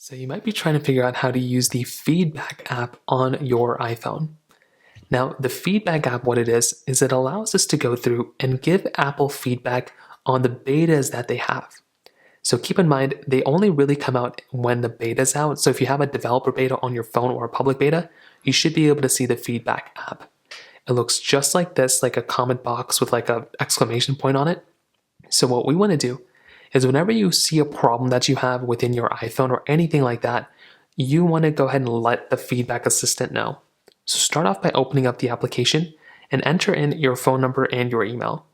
So you might be trying to figure out how to use the Feedback app on your iPhone. Now, the Feedback app, what it is it allows us to go through and give Apple feedback on the betas that they have. So keep in mind, they only really come out when the beta's out. So if you have a developer beta on your phone or a public beta, you should be able to see the Feedback app. It looks just like this, like a comment box with like an exclamation point on it. So what we want to do is whenever you see a problem that you have within your iPhone or anything like that, you want to go ahead and let the feedback assistant know. So start off by opening up the application and enter in your phone number and your email.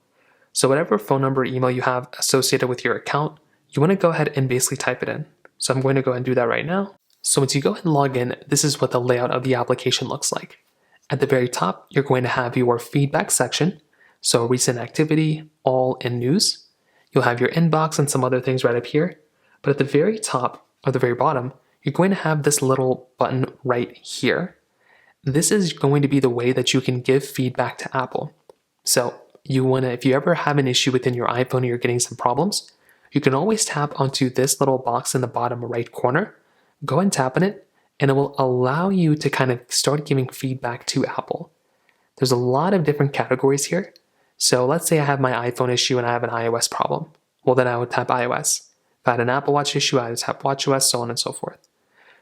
So whatever phone number or email you have associated with your account, you want to go ahead and basically type it in. So I'm going to go ahead and do that right now. So once you go ahead and log in, this is what the layout of the application looks like. At the very top, you're going to have your feedback section. So recent activity, all, and news. You'll have your inbox and some other things right up here. But at the very top or the very bottom, you're going to have this little button right here. This is going to be the way that you can give feedback to Apple. So if you ever have an issue within your iPhone or you're getting some problems, you can always tap onto this little box in the bottom right corner, go and tap on it, and it will allow you to kind of start giving feedback to Apple. There's a lot of different categories here. So let's say I have my iPhone issue and I have an iOS problem. Well, then I would tap iOS. If I had an Apple Watch issue, I would tap watchOS, so on and so forth.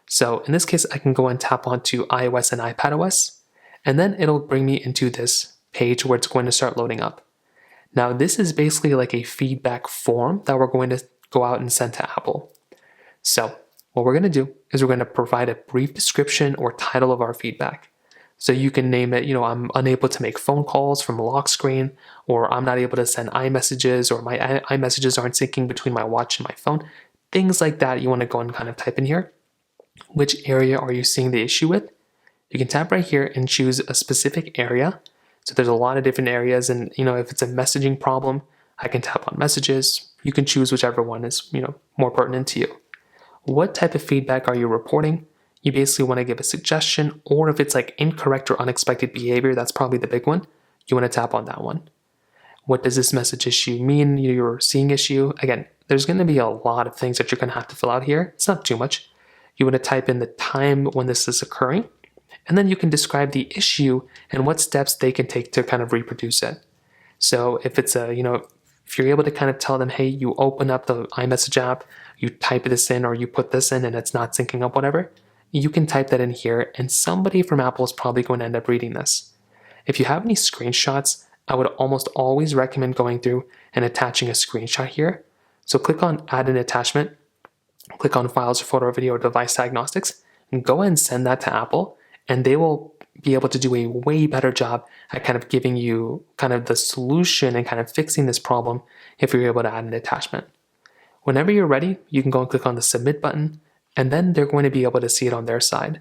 So in this case, I can go and tap onto iOS and iPadOS, and then it'll bring me into this page where it's going to start loading up. Now, this is basically like a feedback form that we're going to go out and send to Apple. So what we're going to do is we're going to provide a brief description or title of our feedback. So you can name it, I'm unable to make phone calls from a lock screen, or I'm not able to send iMessages, or my iMessages aren't syncing between my watch and my phone. Things like that you want to go and kind of type in here. Which area are you seeing the issue with? You can tap right here and choose a specific area. So there's a lot of different areas, and if it's a messaging problem, I can tap on messages. You can choose whichever one is more pertinent to you. What type of feedback are you reporting? You basically want to give a suggestion, or if it's like incorrect or unexpected behavior, that's probably the big one. You want to tap on that one. What does this message issue mean? You're seeing issue. Again, there's going to be a lot of things that you're going to have to fill out here. It's not too much. You want to type in the time when this is occurring, and then you can describe the issue and what steps they can take to kind of reproduce it. So if it's if you're able to kind of tell them, hey, you open up the iMessage app, you type this in or you put this in and it's not syncing up, whatever, you can type that in here and somebody from Apple is probably going to end up reading this. If you have any screenshots, I would almost always recommend going through and attaching a screenshot here. So click on add an attachment, click on files, photo, video, or device diagnostics, and go ahead and send that to Apple, and they will be able to do a way better job at kind of giving you kind of the solution and kind of fixing this problem if you're able to add an attachment. Whenever you're ready, you can go and click on the submit button, and then they're going to be able to see it on their side.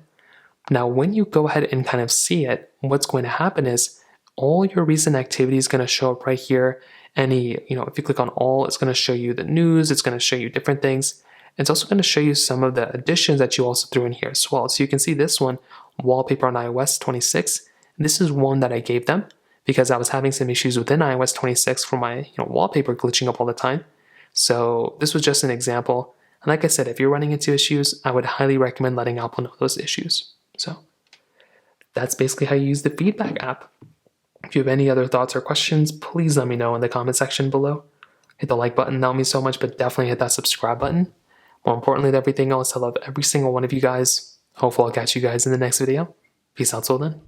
Now, when you go ahead and kind of see it, what's going to happen is all your recent activity is going to show up right here. If you click on all, it's going to show you the news, it's going to show you different things. It's also going to show you some of the additions that you also threw in here as well. So you can see this one, wallpaper on iOS 26. This is one that I gave them because I was having some issues within iOS 26 for my wallpaper glitching up all the time. So this was just an example. And like I said, if you're running into issues, I would highly recommend letting Apple know those issues. So that's basically how you use the Feedback app. If you have any other thoughts or questions, please let me know in the comment section below. Hit the like button, that would mean so much, but definitely hit that subscribe button. More importantly than everything else, I love every single one of you guys. Hopefully I'll catch you guys in the next video. Peace out till then.